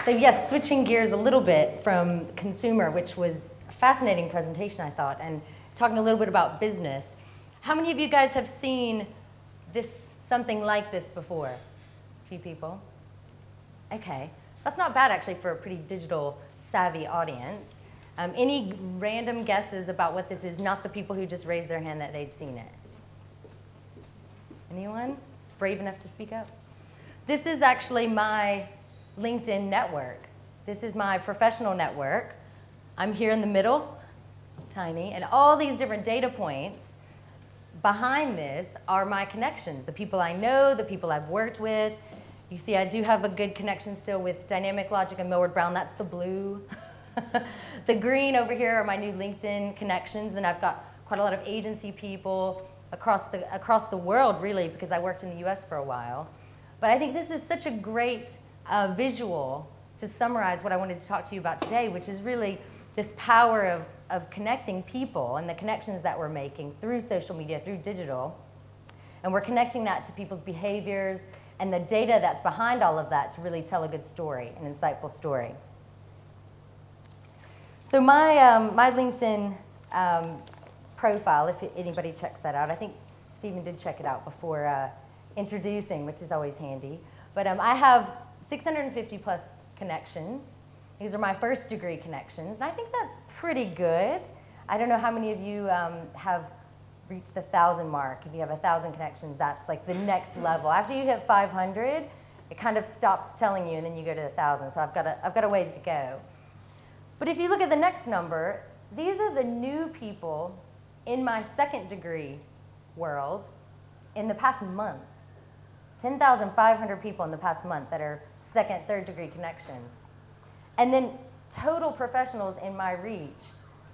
So yes, switching gears a little bit from consumer, which was a fascinating presentation, I thought, and talking a little bit about business. How many of you guys have seen something like this before? A few people? Okay. That's not bad, actually, for a pretty digital savvy audience. Any random guesses about what this is? Not the people who just raised their hand that they'd seen it. Anyone brave enough to speak up? This is actually my LinkedIn network. This is my professional network. I'm here in the middle, tiny, and all these different data points behind this are my connections, the people I know, the people I've worked with. You see, I do have a good connection still with Dynamic Logic and Millward Brown. That's the blue. The green over here are my new LinkedIn connections, and I've got quite a lot of agency people across the world, really, because I worked in the US for a while. But I think this is such a great visual to summarize what I wanted to talk to you about today, which is really this power of connecting people and the connections that we're making through social media, through digital. And we're connecting that to people's behaviors and the data that's behind all of that to really tell a good story, an insightful story. So my LinkedIn profile, if anybody checks that out, I think Stephen did check it out before introducing, which is always handy. But I have 650 plus connections. These are my first degree connections, and I think that's pretty good. I don't know how many of you have reached the 1,000 mark. If you have 1,000 connections, that's like the next level. After you hit 500, it kind of stops telling you, and then you go to 1,000. So I've got a ways to go. But if you look at the next number, these are the new people in my second degree world in the past month. 10,500 people in the past month that are second, third degree connections. And then total professionals in my reach,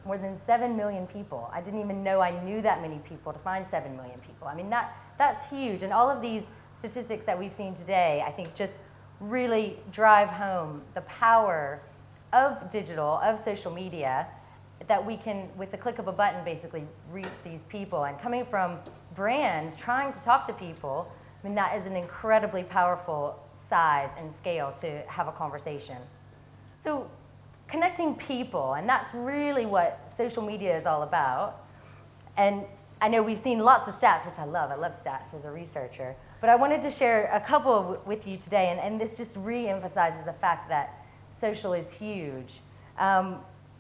more than 7 million people. I didn't even know I knew that many people to find 7 million people. I mean, that's huge. And all of these statistics that we've seen today, I think just really drive home the power of digital, of social media, that we can, with the click of a button, basically reach these people. And coming from brands trying to talk to people, I mean, that is an incredibly powerful size and scale to have a conversation. So connecting people, and that's really what social media is all about. And I know we've seen lots of stats, which I love stats as a researcher. But I wanted to share a couple with you today, and this just re-emphasizes the fact that social is huge.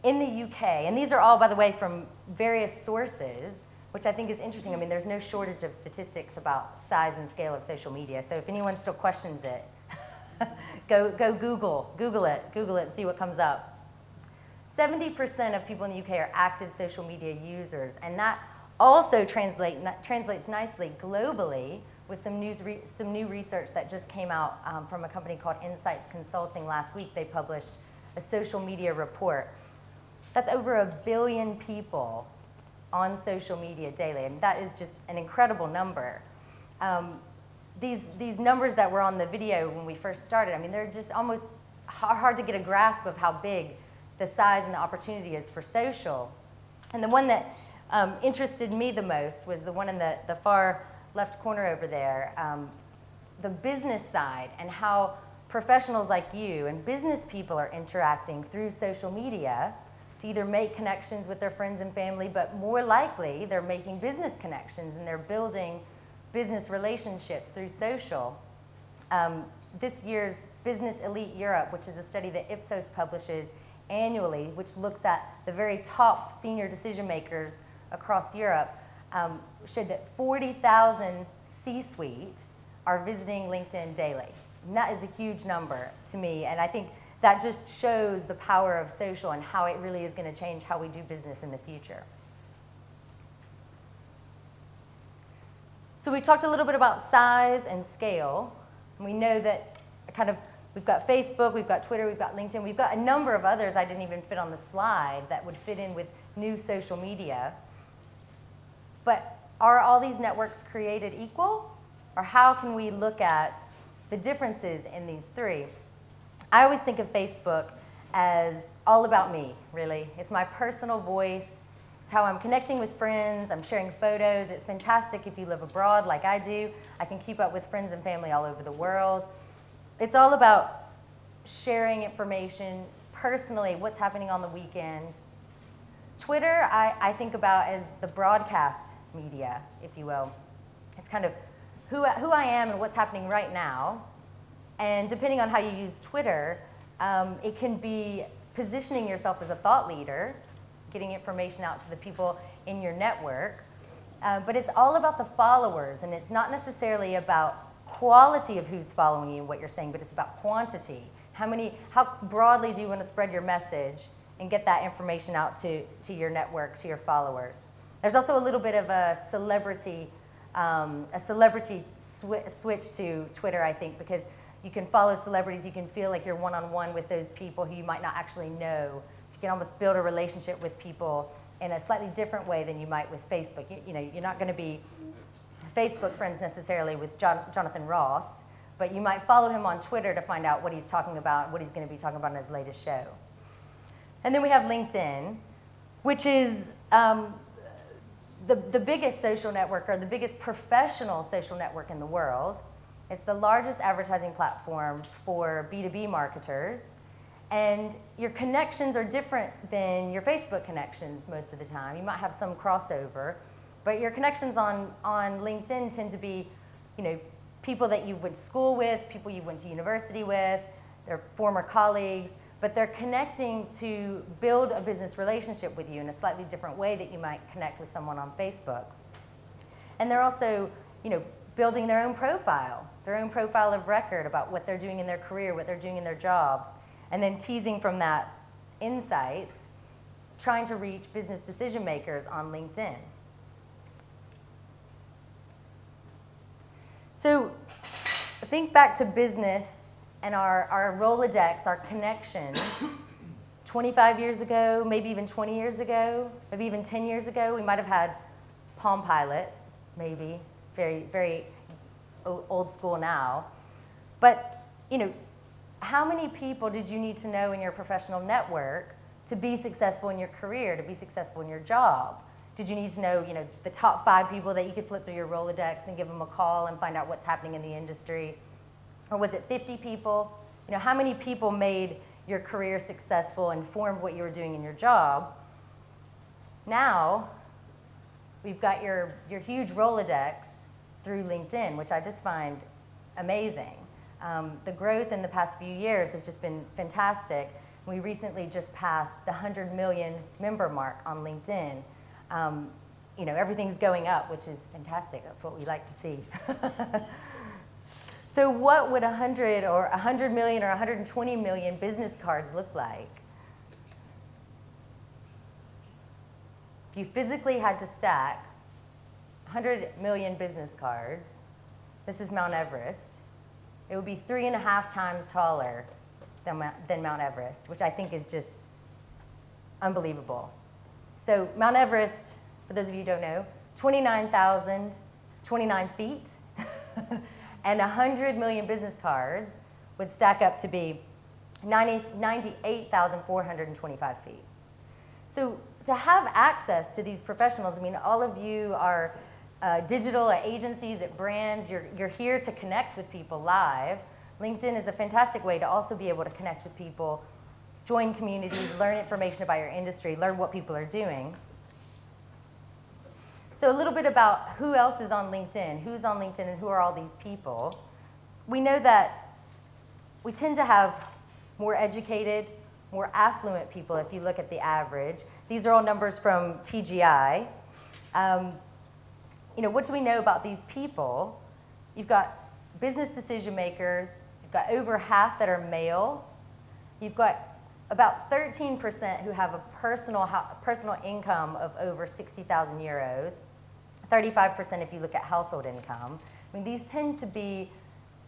In the UK, and these are all, by the way, from various sources, which I think is interesting. I mean, there's no shortage of statistics about size and scale of social media. So if anyone still questions it, go Google it, see what comes up. 70% of people in the UK are active social media users, and that also translates nicely globally with some new research that just came out from a company called Insights Consulting last week. They published a social media report. That's over 1 billion people on social media daily, and that is just an incredible number. These numbers that were on the video when we first started, I mean, they're just almost hard to get a grasp of how big the size and the opportunity is for social. And the one that interested me the most was the one in the far left corner over there, the business side, and how professionals like you and business people are interacting through social media to either make connections with their friends and family, but more likely they're making business connections and they're building business relationships through social. This year's Business Elite Europe, which is a study that Ipsos publishes annually, which looks at the very top senior decision makers across Europe, showed that 40,000 C-suite are visiting LinkedIn daily. And that is a huge number to me, and I think that just shows the power of social and how it really is going to change how we do business in the future. So we talked a little bit about size and scale. And we know that we've got Facebook, we've got Twitter, we've got LinkedIn, we've got a number of others I didn't even fit on the slide that would fit in with new social media. But are all these networks created equal? Or how can we look at the differences in these three? I always think of Facebook as all about me, really. It's my personal voice. It's how I'm connecting with friends. I'm sharing photos. It's fantastic if you live abroad like I do. I can keep up with friends and family all over the world. It's all about sharing information personally, what's happening on the weekend. Twitter, I think about as the broadcast media, if you will. It's kind of who I am and what's happening right now. And depending on how you use Twitter, it can be positioning yourself as a thought leader, getting information out to the people in your network. But it's all about the followers, and it's not necessarily about quality of who's following you and what you're saying, but it's about quantity. How broadly do you want to spread your message and get that information out to your network, to your followers? There's also a little bit of a celebrity switch to Twitter, I think, because you can follow celebrities, you can feel like you're one-on-one with those people who you might not actually know. So you can almost build a relationship with people in a slightly different way than you might with Facebook. You know, you're not going to be Facebook friends necessarily with Jonathan Ross, but you might follow him on Twitter to find out what he's talking about, what he's going to be talking about in his latest show. And then we have LinkedIn, which is the biggest social network, or the biggest professional social network in the world. It's the largest advertising platform for B2B marketers. And your connections are different than your Facebook connections most of the time. You might have some crossover, but your connections on LinkedIn tend to be, you know, people that you went to school with, people you went to university with, they're former colleagues, but they're connecting to build a business relationship with you in a slightly different way that you might connect with someone on Facebook. And they're also, you know, building their own profile of record about what they're doing in their career, what they're doing in their jobs, and then teasing from that insights, trying to reach business decision makers on LinkedIn. So think back to business and our Rolodex, our connections. 25 years ago, maybe even 20 years ago, maybe even 10 years ago, we might have had Palm Pilot, maybe, very, very old school now. But, you know, how many people did you need to know in your professional network to be successful in your career, to be successful in your job? Did you need to know, you know, the top 5 people that you could flip through your Rolodex and give them a call and find out what's happening in the industry? Or was it 50 people? You know, how many people made your career successful and formed what you were doing in your job? Now, we've got your huge Rolodex through LinkedIn, which I just find amazing. The growth in the past few years has just been fantastic. We recently just passed the 100 million member mark on LinkedIn. You know, everything's going up, which is fantastic. That's what we like to see. So what would 100 or 100 million or 120 million business cards look like? If you physically had to stack 100 million business cards, this is Mount Everest, it would be 3.5 times taller than Mount Everest, which I think is just unbelievable. So Mount Everest, for those of you who don't know, 29,029 feet, and 100 million business cards would stack up to be 98,425 feet. So to have access to these professionals, I mean, all of you are digital at agencies, at brands, you're here to connect with people live. LinkedIn is a fantastic way to also be able to connect with people, join communities, learn information about your industry, learn what people are doing. So a little bit about who else is on LinkedIn, who's on LinkedIn, and who are all these people. We know that we tend to have more educated, more affluent people if you look at the average. These are all numbers from TGI. You know, what do we know about these people? You've got business decision makers, you've got over half that are male, you've got about 13% who have a personal income of over 60,000 euros, 35% if you look at household income. I mean, these tend to be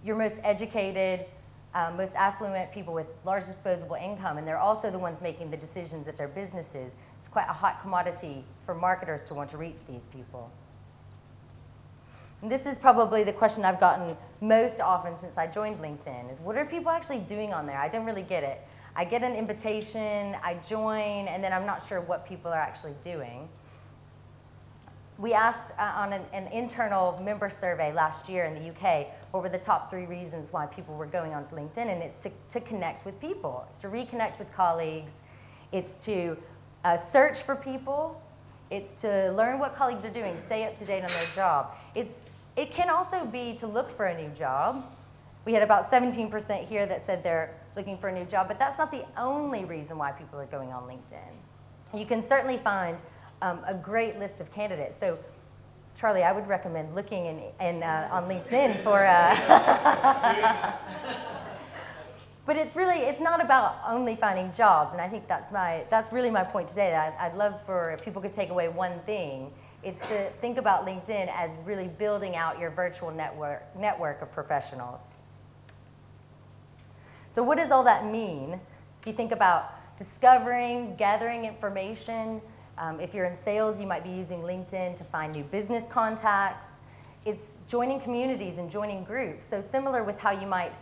your most educated, most affluent people with large disposable income, and they're also the ones making the decisions at their businesses. It's quite a hot commodity for marketers to want to reach these people. And this is probably the question I've gotten most often since I joined LinkedIn, is what are people actually doing on there? I don't really get it. I get an invitation, I join, and then I'm not sure what people are actually doing. we asked on an internal member survey last year in the UK, what were the top 3 reasons why people were going onto LinkedIn, and it's to connect with people. It's to reconnect with colleagues. It's to search for people. It's to learn what colleagues are doing, stay up to date on their job. It can also be to look for a new job. We had about 17% here that said they're looking for a new job, but that's not the only reason why people are going on LinkedIn. You can certainly find a great list of candidates. So, Charlie, I would recommend looking on LinkedIn for. But it's not about only finding jobs, and I think that's really my point today. I'd love for if people could take away one thing. It's to think about LinkedIn as really building out your virtual network of professionals. So what does all that mean? If you think about discovering, gathering information, if you're in sales, you might be using LinkedIn to find new business contacts. It's joining communities and joining groups. So similar with how you might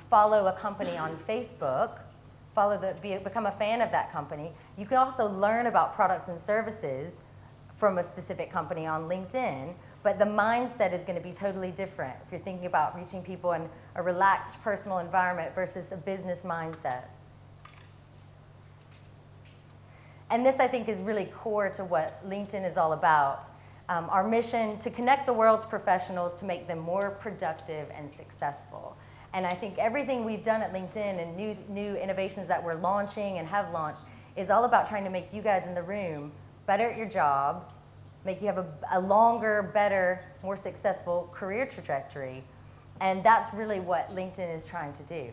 follow a company on Facebook, become a fan of that company, you can also learn about products and services from a specific company on LinkedIn, but the mindset is going to be totally different if you're thinking about reaching people in a relaxed personal environment versus a business mindset. And this, I think, is really core to what LinkedIn is all about. Our mission to connect the world's professionals to make them more productive and successful. And I think everything we've done at LinkedIn and new innovations that we're launching and have launched is all about trying to make you guys in the room better at your jobs, make you have a longer, better, more successful career trajectory. And that's really what LinkedIn is trying to do.